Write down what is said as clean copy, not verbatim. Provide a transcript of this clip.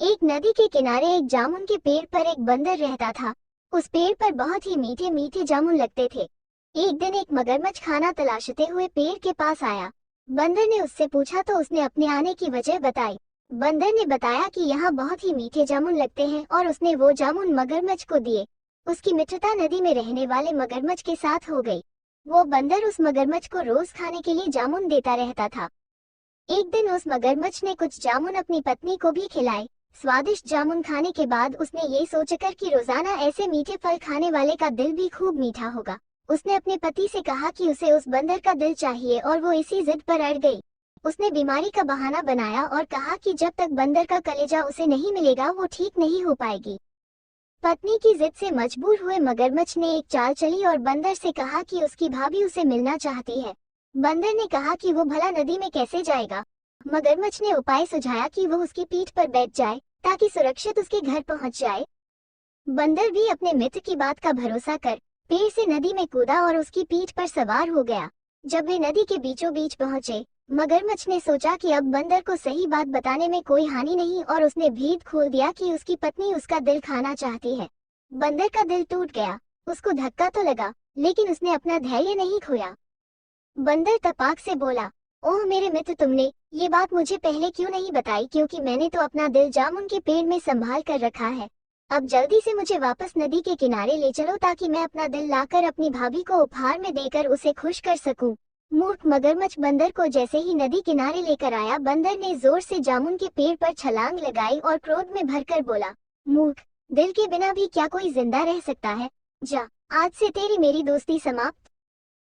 एक नदी के किनारे एक जामुन के पेड़ पर एक बंदर रहता था। उस पेड़ पर बहुत ही मीठे मीठे जामुन लगते थे। एक दिन एक मगरमच्छ खाना तलाशते हुए पेड़ के पास आया। बंदर ने उससे पूछा तो उसने अपने आने की वजह बताई। बंदर ने बताया कि यहाँ बहुत ही मीठे जामुन लगते हैं और उसने वो जामुन मगरमच्छ को दिए। उसकी मित्रता नदी में रहने वाले मगरमच्छ के साथ हो गई। वो बंदर उस मगरमच्छ को रोज खाने के लिए जामुन देता रहता था। एक दिन उस मगरमच्छ ने कुछ जामुन अपनी पत्नी को भी खिलाए। स्वादिष्ट जामुन खाने के बाद उसने ये सोचकर कि रोजाना ऐसे मीठे फल खाने वाले का दिल भी खूब मीठा होगा, उसने अपने पति से कहा कि उसे उस बंदर का दिल चाहिए और वो इसी जिद पर अड़ गई। उसने बीमारी का बहाना बनाया और कहा कि जब तक बंदर का कलेजा उसे नहीं मिलेगा वो ठीक नहीं हो पाएगी। पत्नी की जिद से मजबूर हुए मगरमच्छ ने एक चाल चली और बंदर से कहा कि उसकी भाभी उसे मिलना चाहती है। बंदर ने कहा कि वो भला नदी में कैसे जाएगा। मगरमच्छ ने उपाय सुझाया कि वो उसकी पीठ पर बैठ जाए ताकि सुरक्षित उसके घर पहुंच जाए। बंदर भी अपने मित्र की बात का भरोसा कर पेड़ से नदी में कूदा और उसकी पीठ पर सवार हो गया। जब वे नदी के बीचों बीच पहुंचे, मगरमच्छ ने सोचा कि अब बंदर को सही बात बताने में कोई हानि नहीं और उसने भेद खोल दिया कि उसकी पत्नी उसका दिल खाना चाहती है। बंदर का दिल टूट गया। उसको धक्का तो लगा, लेकिन उसने अपना धैर्य नहीं खोया। बंदर तपाक से बोला, ओह मेरे मित्र, तुमने ये बात मुझे पहले क्यों नहीं बताई, क्योंकि मैंने तो अपना दिल जामुन के पेड़ में संभाल कर रखा है। अब जल्दी से मुझे वापस नदी के किनारे ले चलो ताकि मैं अपना दिल लाकर अपनी भाभी को उपहार में देकर उसे खुश कर सकूं। मूर्ख मगरमच्छ बंदर को जैसे ही नदी किनारे लेकर आया, बंदर ने जोर से जामुन के पेड़ पर छलांग लगाई और क्रोध में भरकर बोला, मूर्ख, दिल के बिना भी क्या कोई जिंदा रह सकता है? जा, आज से तेरी मेरी दोस्ती समाप्त।